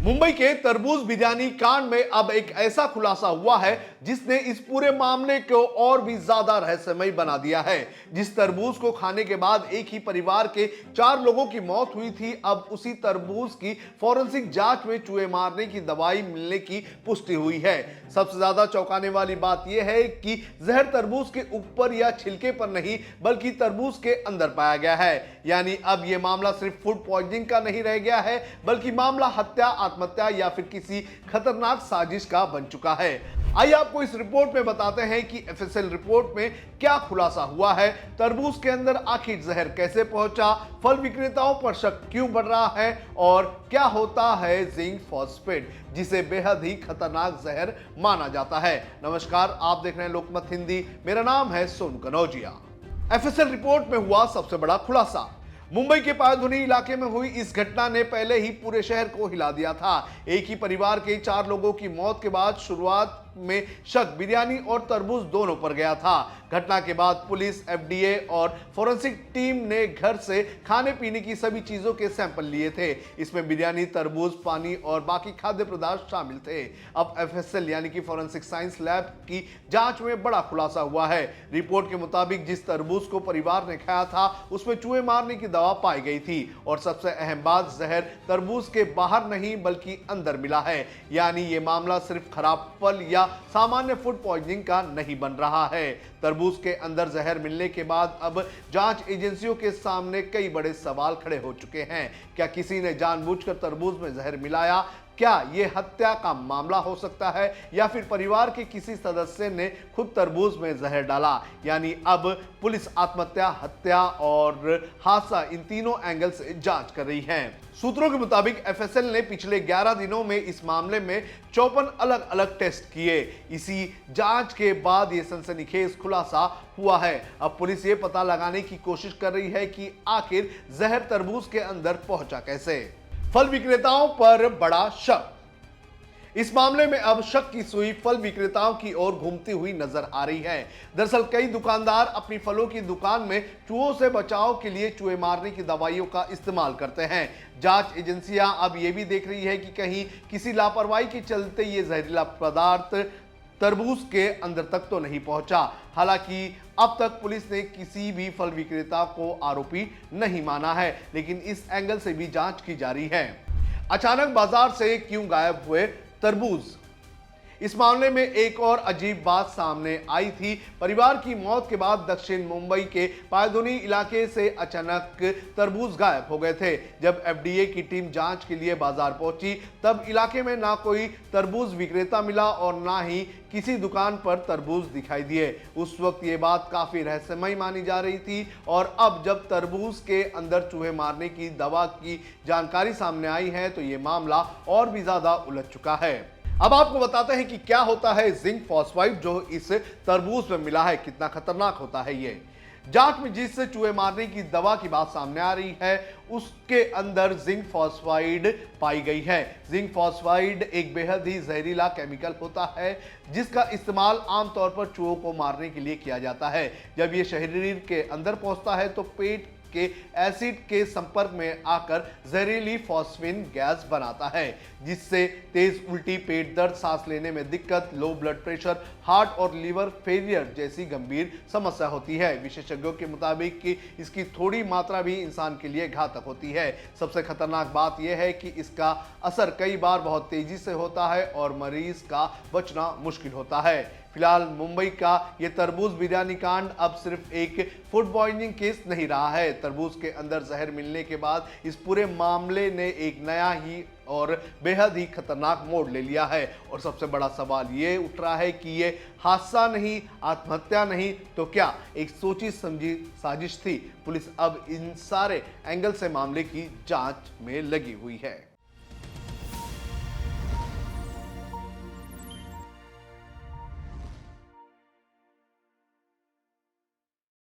मुंबई के तरबूज बिरयानी कांड में अब एक ऐसा खुलासा हुआ है जिसने इस पूरे मामले को और भी ज्यादा रहस्यमय बना दिया है। जिस तरबूज को खाने के बाद एक ही परिवार के 4 लोगों की मौत हुई थी, अब उसी तरबूज की फॉरेंसिक जांच में चूहे मारने की दवाई मिलने की पुष्टि हुई है। सबसे ज्यादा चौंकाने वाली बात यह है कि जहर तरबूज के ऊपर या छिलके पर नहीं बल्कि तरबूज के अंदर पाया गया है। यानी अब यह मामला सिर्फ फूड पॉइजनिंग का नहीं रह गया है, बल्कि मामला हत्या, आत्महत्या या फिर किसी खतरनाक साजिश का बन चुका है। आइए आपको इस रिपोर्ट में बताते हैं कि एफएसएल रिपोर्ट में क्या खुलासा हुआ है, तरबूज के अंदर आखिर जहर कैसे पहुंचा, फल विक्रेताओं पर शक क्यों बढ़ रहा है और क्या होता है जिंक फॉस्फेट, जिसे बेहद ही खतरनाक जहर माना जाता है। नमस्कार, आप देख रहे हैं लोकमत हिंदी, मेरा नाम है सोनू कनौजिया। एफएसएल रिपोर्ट में हुआ सबसे बड़ा खुलासा। मुंबई के पायधुनी इलाके में हुई इस घटना ने पहले ही पूरे शहर को हिला दिया था। एक ही परिवार के 4 लोगों की मौत के बाद शुरुआत में शक बिरयानी और तरबूज दोनों पर गया था। घटना के बाद पुलिस, एफडीए और फोरेंसिक टीम ने घर से खाने पीने की सभी चीजों के सैंपल लिए थे। इसमें बिरयानी, तरबूज, पानी और बाकी खाद्य पदार्थ शामिल थे। अब एफएसएल यानी कि फोरेंसिक साइंस लैब की जांच में बड़ा खुलासा हुआ है। रिपोर्ट के मुताबिक जिस तरबूज को परिवार ने खाया था उसमें चूहे मारने की दवा पाई गई थी और सबसे अहम बात, जहर तरबूज के बाहर नहीं बल्कि अंदर मिला है। यानी यह मामला सिर्फ खराब फल या सामान्य फूड पॉइजनिंग का नहीं बन रहा है। तरबूज के अंदर जहर मिलने के बाद अब जांच एजेंसियों के सामने कई बड़े सवाल खड़े हो चुके हैं। क्या किसी ने जानबूझकर तरबूज में जहर मिलाया? क्या यह हत्या का मामला हो सकता है या फिर परिवार के किसी सदस्य ने खुद तरबूज में जहर डाला? यानी अब पुलिस आत्महत्या, हत्या और हादसा, इन तीनों एंगल से जांच कर रही है। सूत्रों के मुताबिक एफएसएल ने पिछले 11 दिनों में इस मामले में 54 अलग अलग टेस्ट किए। इसी जांच के बाद यह सनसनीखेज खुलासा हुआ है। अब पुलिस ये पता लगाने की कोशिश कर रही है कि आखिर जहर तरबूज के अंदर पहुंचा कैसे। फल विक्रेताओं पर बड़ा शक। इस मामले में अब शक की सुई फल विक्रेताओं की ओर घूमती हुई नजर आ रही है। दरअसल कई दुकानदार अपनी फलों की दुकान में चूहों से बचाव के लिए चूहे मारने की दवाइयों का इस्तेमाल करते हैं। जांच एजेंसियां अब यह भी देख रही है कि कहीं किसी लापरवाही के चलते ये जहरीला पदार्थ तरबूज के अंदर तक तो नहीं पहुंचा। हालांकि अब तक पुलिस ने किसी भी फल विक्रेता को आरोपी नहीं माना है, लेकिन इस एंगल से भी जांच की जा रही है। अचानक बाजार से क्यों गायब हुए तरबूज? इस मामले में एक और अजीब बात सामने आई थी। परिवार की मौत के बाद दक्षिण मुंबई के पायधुनी इलाके से अचानक तरबूज गायब हो गए थे। जब एफडीए की टीम जांच के लिए बाजार पहुंची तब इलाके में ना कोई तरबूज विक्रेता मिला और ना ही किसी दुकान पर तरबूज दिखाई दिए। उस वक्त ये बात काफी रहस्यमय मानी जा रही थी और अब जब तरबूज के अंदर चूहे मारने की दवा की जानकारी सामने आई है तो ये मामला और भी ज्यादा उलझ चुका है। अब आपको बताते हैं कि क्या होता है जिंक फॉस्फाइड जो इस तरबूज में मिला है, कितना खतरनाक होता है ये। जांच में जिस चूहे मारने की दवा की बात सामने आ रही है उसके अंदर जिंक फॉस्फाइड पाई गई है। जिंक फॉस्फाइड एक बेहद ही जहरीला केमिकल होता है जिसका इस्तेमाल आमतौर पर चूहों को मारने के लिए किया जाता है। जब ये शरीर के अंदर पहुंचता है तो पेट के एसिड के संपर्क में आकर जहरीली फॉस्फिन गैस बनाता है, जिससे तेज उल्टी, पेट दर्द, सांस लेने में दिक्कत, लो ब्लड प्रेशर, हार्ट और लीवर फेलियर जैसी गंभीर समस्या होती है। विशेषज्ञों के मुताबिक कि इसकी थोड़ी मात्रा भी इंसान के लिए घातक होती है। सबसे खतरनाक बात यह है कि इसका असर कई बार बहुत तेजी से होता है और मरीज का बचना मुश्किल होता है। फिलहाल मुंबई का यह तरबूज बिरयानी कांड अब सिर्फ एक फूड पॉइजनिंग केस नहीं रहा है। तरबूज के अंदर जहर मिलने के बाद इस पूरे मामले ने एक नया ही और बेहद ही खतरनाक मोड़ ले लिया है और सबसे बड़ा सवाल ये उठ रहा है कि ये हादसा नहीं, आत्महत्या नहीं तो क्या एक सोची समझी साजिश थी? पुलिस अब इन सारे एंगल से मामले की जांच में लगी हुई है।